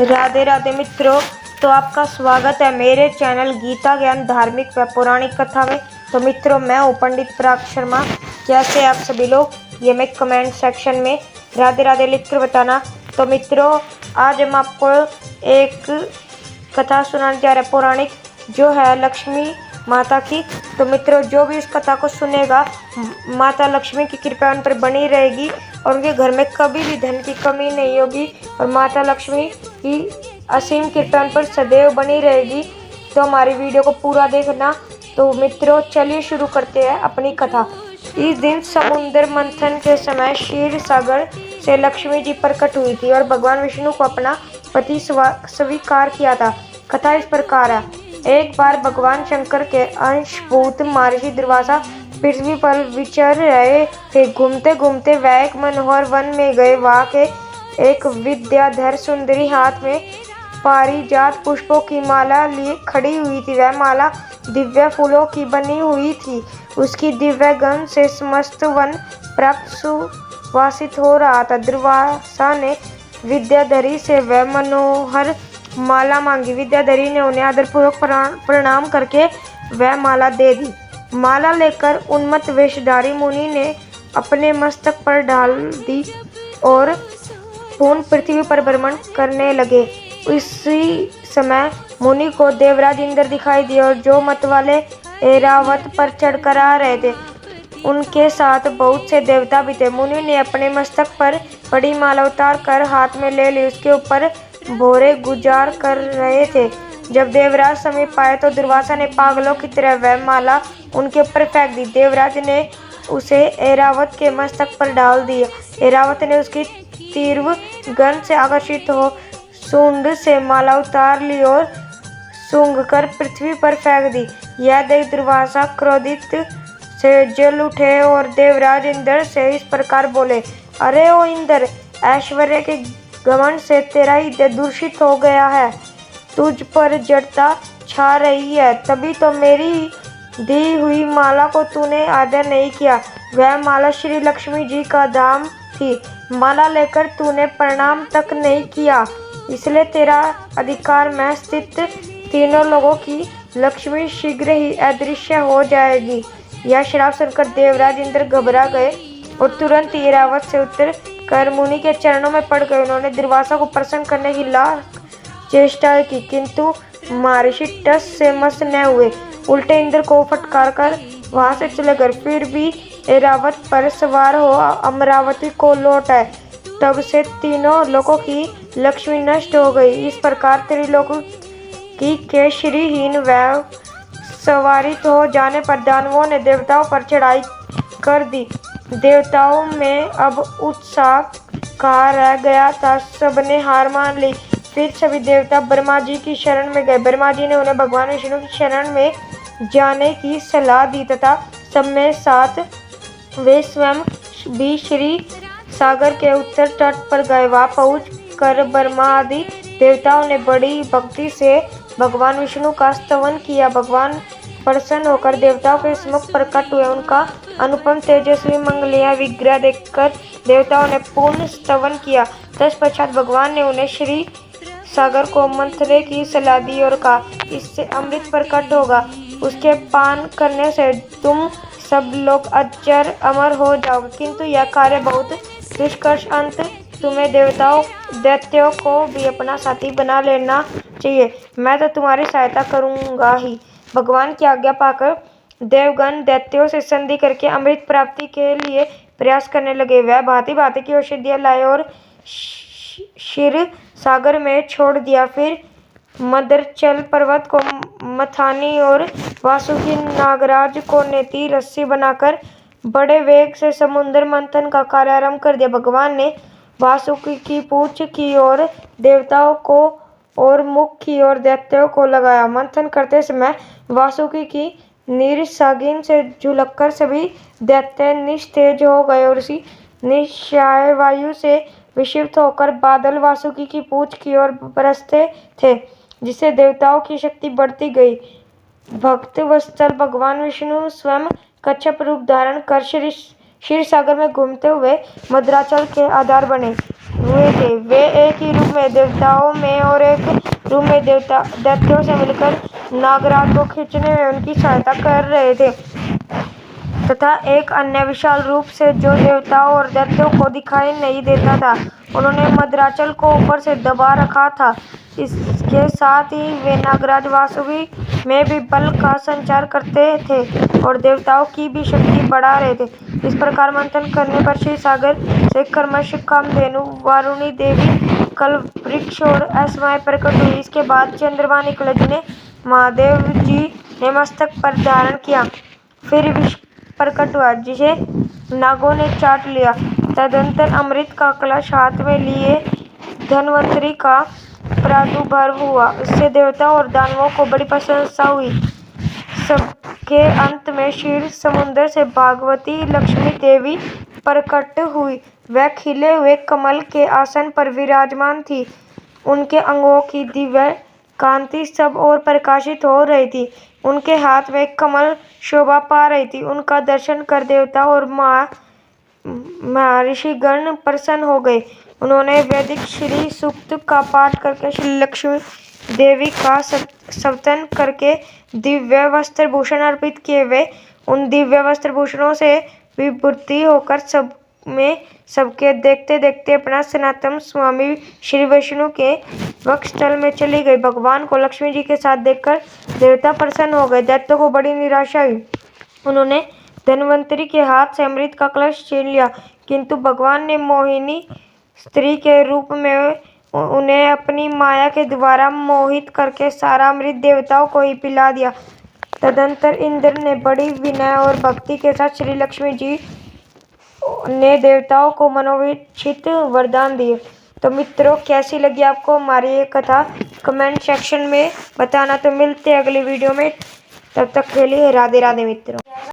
राधे राधे मित्रों। तो आपका स्वागत है मेरे चैनल गीता ज्ञान धार्मिक व पौराणिक कथा में। तो मित्रों, मैं हूँ पंडित पराग शर्मा। कैसे आप सभी लोग, ये मैं कमेंट सेक्शन में राधे राधे लिखकर बताना। तो मित्रों, आज हम आपको एक कथा सुनाने जा रहे हैं पौराणिक, जो है लक्ष्मी माता की। तो मित्रों, जो भी इस कथा को सुनेगा, माता लक्ष्मी की कृपा उन पर बनी रहेगी और उनके घर में कभी भी धन की कमी नहीं होगी और माता लक्ष्मी की असीम कृपा उन पर सदैव बनी रहेगी। तो हमारी वीडियो को पूरा देखना। तो मित्रों, चलिए शुरू करते हैं अपनी कथा। इस दिन समुद्र मंथन के समय क्षीर सागर से लक्ष्मी जी प्रकट हुई थी और भगवान विष्णु को अपना पति स्वीकार किया था। कथा इस प्रकार है। एक बार भगवान शंकर के अंशभूत महर्षि दुर्वासा पृथ्वी पर विचर रहे थे। घूमते घूमते वह एक मनोहर वन में गए। वहां के एक विद्याधर सुंदरी हाथ में पारिजात पुष्पों की माला लिए खड़ी हुई थी। वह माला दिव्य फूलों की बनी हुई थी। उसकी दिव्य गंध से समस्त वन प्राप्त सुवासित हो रहा था। दुर्वासा ने विद्याधरी से वह मनोहर माला मांगी। विद्याधरी ने उन्हें आदरपूर्वक प्रणाम करके वह माला दे दी। माला लेकर उन्मत्त वेशधारी मुनि ने अपने मस्तक पर डाल दी और पूर्ण पृथ्वी पर भ्रमण करने लगे। इसी समय मुनि को देवराज इंद्र दिखाई दिए और जो मत वाले ऐरावत पर चढ़कर आ रहे थे। उनके साथ बहुत से देवता भी थे। मुनि ने अपने मस्तक पर बड़ी माला उतार कर हाथ में ले ली। उसके ऊपर भौरे गुजार कर रहे थे। जब देवराज समीप आए तो दुर्वासा ने पागलों की तरह वह माला उनके ऊपर फेंक दी। देवराज ने उसे ऐरावत के मस्तक पर डाल दिया। ऐरावत ने उसकी तीव्र गंध से आकर्षित हो सूंड से माला उतार ली और सूंघकर पृथ्वी पर फेंक दी। यह देख दुर्वासा क्रोधित से जल उठे और देवराज इंद्र से इस प्रकार बोले, अरे ओ इंद्र, ऐश्वर्य के घमंड से तेरा हृदय दूषित हो गया है। तुझ पर जड़ता छा रही है, तभी तो मेरी दी हुई माला को तूने आदर नहीं किया। वह माला श्री लक्ष्मी जी का धाम थी। माला लेकर तूने प्रणाम तक नहीं किया, इसलिए तेरा अधिकार में स्थित तीनों लोगों की लक्ष्मी शीघ्र ही अदृश्य हो जाएगी। यह श्राप सुनकर देवराज इंद्र घबरा गए और तुरंत ऐरावत से उतर कर मुनि के चरणों में पड़ गए। उन्होंने दुर्वासा को प्रसन्न करने की लाख चेष्टा की, किंतु महर्षि टस से मस न हुए। उल्टे इंद्र को फटकार कर वहां से चले गए। फिर भी ऐरावत पर सवार हो अमरावती को लौट आए। तब से तीनों लोगों की लक्ष्मी नष्ट हो गई। इस प्रकार त्रिलोक की केशरीहीन व सवारित हो जाने पर दानवों ने देवताओं पर चढ़ाई कर दी। देवताओं में अब उत्साह कहाँ रह गया था। सबने हार मान ली। फिर सभी देवता ब्रह्मा जी की शरण में गए। ब्रह्मा जी ने उन्हें भगवान विष्णु की शरण में जाने की सलाह दी तथा सब में साथ वे स्वयं भी श्री सागर के उत्तर तट पर गए। वहां पहुँच कर ब्रह्मा आदि देवताओं ने बड़ी भक्ति से भगवान विष्णु का स्तवन किया। भगवान प्रसन्न होकर देवताओं के सम्मुख प्रकट हुए। उनका अनुपम तेजस्वी मंगलीय विग्रह देखकर देवताओं ने पूर्ण स्तवन किया। तत्पश्चात भगवान ने उन्हें श्री सागर को मंथने की सलाह दी और कहा, इससे अमृत प्रकट होगा। उसके पान करने से तुम सब लोग अजर अमर हो जाओगे, किंतु यह कार्य बहुत दुष्कर। अंत तुम्हें देवताओं दैत्यों को भी अपना साथी बना लेना चाहिए। मैं तो तुम्हारी सहायता करूंगा ही। भगवान की आज्ञा पाकर देवगण दैत्यों से संधि करके अमृत प्राप्ति के लिए प्रयास करने लगे। वह भांति भांति की औषधियां लाए और क्षीर सागर में छोड़ दिया। फिर मदरचल पर्वत को मथानी और वासुकी नागराज को नेति रस्सी बनाकर बड़े वेग से समुद्र मंथन का कार्य आरंभ कर दिया। भगवान ने वासुकी की पूंछ की ओर देवताओं को और मुख की ओर दैत्यों को लगाया। मंथन करते समय वासुकी की नीर सागिन से झुलककर सभी दैत्य निस्तेज हो गए और उसी निशाय वायु से विक्षिप्त होकर बादल वासुकी की पूंछ की ओर बरसते थे, जिससे देवताओं की शक्ति बढ़ती गई। भक्त वत्सल भगवान विष्णु स्वयं कच्छप रूप धारण कर क्षीर सागर में घूमते हुए मद्राचल के आधार बने। हुए थे। वे एक ही रूप में देवताओं में और एक रूप में दैत्यों से मिलकर नागराज को खींचने में उनकी सहायता कर रहे थे तथा एक अन्य विशाल रूप से जो देवताओं और दैत्यों को दिखाई नहीं देता था, उन्होंने मद्राचल को ऊपर से दबा रखा था। इसके साथ ही वे नागराज वासुकी में भी बल का संचार करते थे और देवताओं की भी शक्ति बढ़ा रहे थे। इस प्रकार मंथन करने पर क्षीर सागर से क्रमशः कामधेनु, वारुणी देवी, कल्पवृक्ष और असमय प्रकट हुई। इसके बाद चंद्रमा निकले जिन्हें महादेव जी ने मस्तक पर धारण किया। फिर विष प्रकट हुआ जिसे नागों ने चाट लिया। तदनंतर अमृत का कलश हाथ में लिए धन्वंतरि का प्रादुर्भाव हुआ। इससे देवताओं और दानवों को बड़ी प्रशंसा हुई। सबके अंत में क्षीर समुद्र से भागवती लक्ष्मी देवी प्रकट हुई। वह खिले हुए कमल के आसन पर विराजमान थी। उनके अंगों की दिव्य कांति सब ओर प्रकाशित हो रही थी। उनके हाथ में कमल शोभा पा रही थी। उनका दर्शन कर देवता और महर्षिगण प्रसन्न हो गए। उन्होंने वैदिक श्री सूक्त का पाठ करके श्री लक्ष्मी देवी का स्तवन करके दिव्य वस्त्र भूषण अर्पित किए। वे उन दिव्य वस्त्र भूषणों से विभूति होकर सबके देखते देखते अपना सनातन स्वामी श्री विष्णु के वक्षस्थल में चली गई। भगवान को लक्ष्मी जी के साथ देखकर देवता प्रसन्न हो गए। दैत्यों को बड़ी निराशा हुई। उन्होंने धन्वंतरि के हाथ से अमृत का कलश छीन लिया, किंतु भगवान ने मोहिनी स्त्री के रूप में उन्हें अपनी माया के द्वारा मोहित करके सारा अमृत देवताओं को ही पिला दिया। तदनंतर इंद्र ने बड़ी विनय और भक्ति के साथ श्री लक्ष्मी जी ने देवताओं को मनोवीक्षित वरदान दिए। तो मित्रों, कैसी लगी आपको हमारी ये कथा कमेंट सेक्शन में बताना। तो मिलते हैं अगली वीडियो में, तब तक के लिए राधे राधे मित्रों।